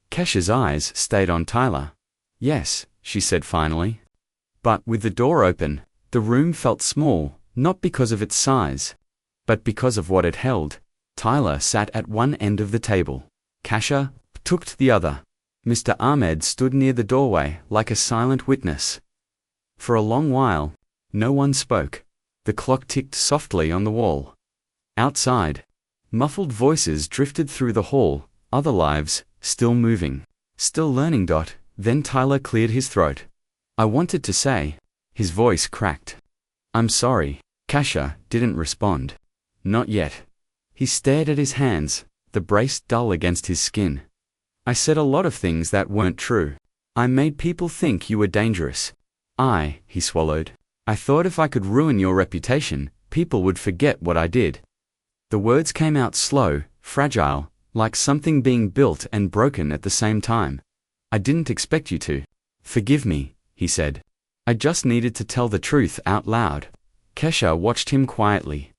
Kesha's eyes stayed on Tyler. "Yes," she said finally. But with the door open, the room felt small, not because of its size, but because of what it held. Tyler sat at one end of the table. Kesha took the other. Mr. Ahmed stood near the doorway like a silent witness. For a long while, no one spoke. The clock ticked softly on the wall. Outside, muffled voices drifted through the hall, other lives, still moving, still learning. Then Tyler cleared his throat. "I wanted to say," his voice cracked. "I'm sorry." Kesha didn't respond. Not yet. He stared at his hands, the brace dull against his skin. "I said a lot of things that weren't true. I made people think you were dangerous. He swallowed. "I thought if I could ruin your reputation, people would forget what I did." The words came out slow, fragile, like something being built and broken at the same time. "I didn't expect you to. Forgive me," he said. "I just needed to tell the truth out loud." Kesha watched him quietly.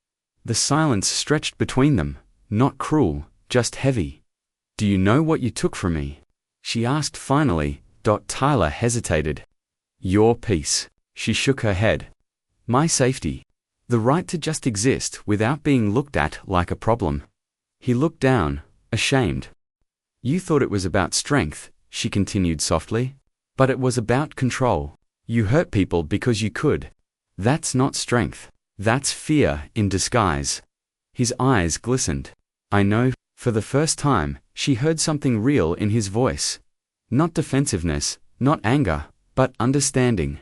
The silence stretched between them, not cruel, just heavy. "Do you know what you took from me?" she asked finally. Tyler hesitated. "Your peace." She shook her head. "My safety. The right to just exist without being looked at like a problem." He looked down, ashamed. "You thought it was about strength," she continued softly. "But it was about control. You hurt people because you could. That's not strength. That's fear in disguise." His eyes glistened. "I know." For the first time, she heard something real in his voice. Not defensiveness, not anger, but understanding.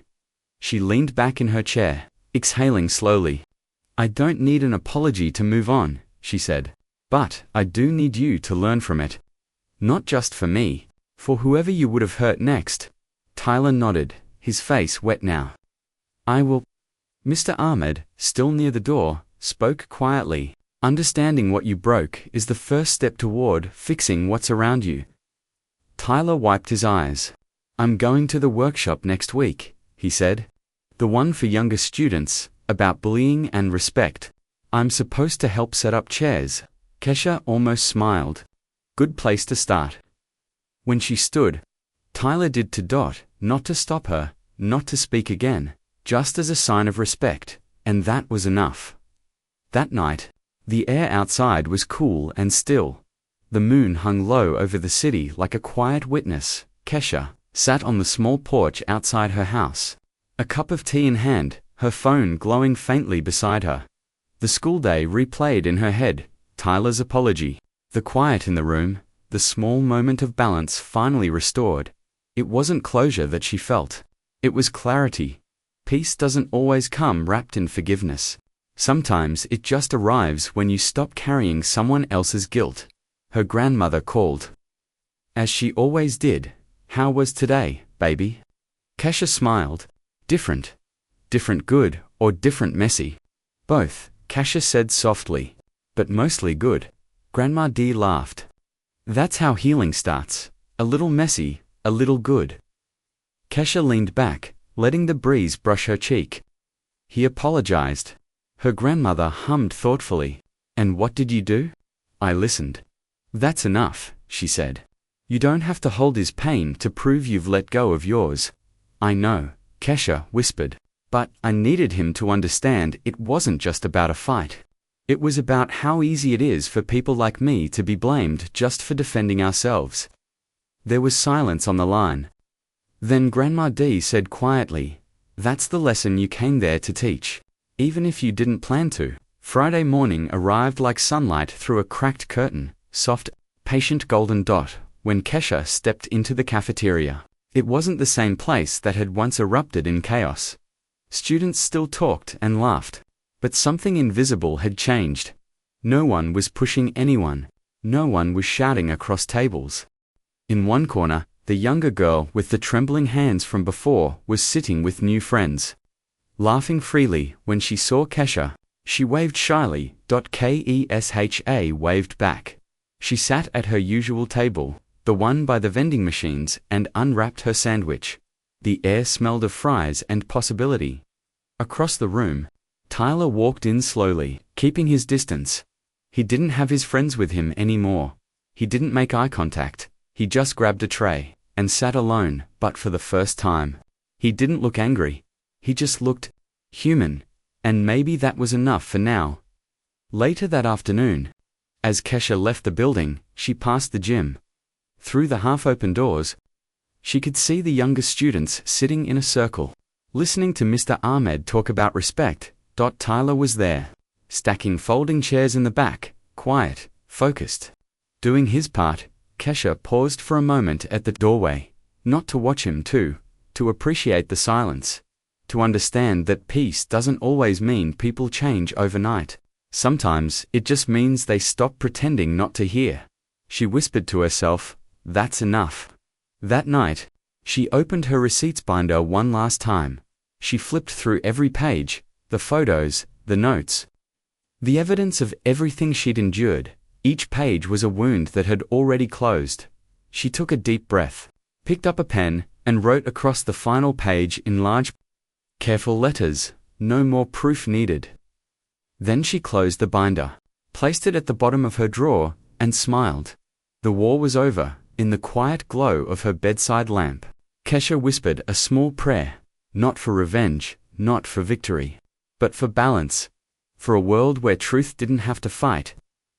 She leaned back in her chair, exhaling slowly. "I don't need an apology to move on," she said. "But I do need you to learn from it. Not just for me, for whoever you would have hurt next." Tyler nodded, his face wet now. "I will." Mr. Ahmed, still near the door, spoke quietly. "Understanding what you broke is the first step toward fixing what's around you." Tyler wiped his eyes. "I'm going to the workshop next week," he said. "The one for younger students, about bullying and respect. I'm supposed to help set up chairs." Kesha almost smiled. "Good place to start." When she stood, Tyler did to not to stop her, not to speak again, just as a sign of respect, and that was enough. That night, the air outside was cool and still. The moon hung low over the city like a quiet witness. Kesha sat on the small porch outside her house, a cup of tea in hand, her phone glowing faintly beside her. The school day replayed in her head, Tyler's apology, the quiet in the room, the small moment of balance finally restored. It wasn't closure that she felt. It was clarity. Peace doesn't always come wrapped in forgiveness. Sometimes it just arrives when you stop carrying someone else's guilt. Her grandmother called. As she always did. "How was today, baby?" Kesha smiled. "Different. Different good, or different messy?" "Both," Kesha said softly. "But mostly good." Grandma D laughed. "That's how healing starts. A little messy, a little good." Kesha leaned back, letting the breeze brush her cheek. "He apologized." Her grandmother hummed thoughtfully. "And what did you do?" "I listened." "That's enough," she said. "You don't have to hold his pain to prove you've let go of yours." "I know," Kesha whispered. "But I needed him to understand it wasn't just about a fight. It was about how easy it is for people like me to be blamed just for defending ourselves." There was silence on the line. Then Grandma D said quietly, "That's the lesson you came there to teach. Even if you didn't plan to." Friday morning arrived like sunlight through a cracked curtain, soft, patient golden dot, when Kesha stepped into the cafeteria. It wasn't the same place that had once erupted in chaos. Students still talked and laughed, but something invisible had changed. No one was pushing anyone. No one was shouting across tables. In one corner, the younger girl with the trembling hands from before was sitting with new friends. Laughing freely when she saw Kesha, she waved shyly. Kesha waved back. She sat at her usual table, the one by the vending machines, and unwrapped her sandwich. The air smelled of fries and possibility. Across the room, Tyler walked in slowly, keeping his distance. He didn't have his friends with him anymore. He didn't make eye contact. He just grabbed a tray and sat alone, but for the first time. He didn't look angry. He just looked human, and maybe that was enough for now. Later that afternoon, as Kesha left the building, she passed the gym. Through the half-open doors, she could see the younger students sitting in a circle, listening to Mr. Ahmed talk about respect. Tyler was there, stacking folding chairs in the back, quiet, focused. Doing his part. Kesha paused for a moment at the doorway, not to watch him to appreciate the silence, to understand that peace doesn't always mean people change overnight. Sometimes it just means they stop pretending not to hear. She whispered to herself, "That's enough." That night, she opened her receipts binder one last time. She flipped through every page, the photos, the notes, the evidence of everything she'd endured. Each page was a wound that had already closed. She took a deep breath, picked up a pen, and wrote across the final page in large, careful letters, "No more proof needed." Then she closed the binder, placed it at the bottom of her drawer, and smiled. The war was over. In the quiet glow of her bedside lamp, Kesha whispered a small prayer, not for revenge, not for victory, but for balance, for a world where truth didn't have to fight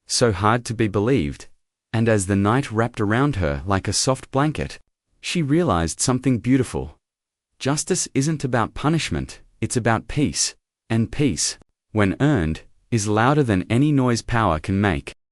so hard to be believed. And as the night wrapped around her like a soft blanket, she realized something beautiful. Justice isn't about punishment, it's about peace, and peace, when earned, is louder than any noise power can make.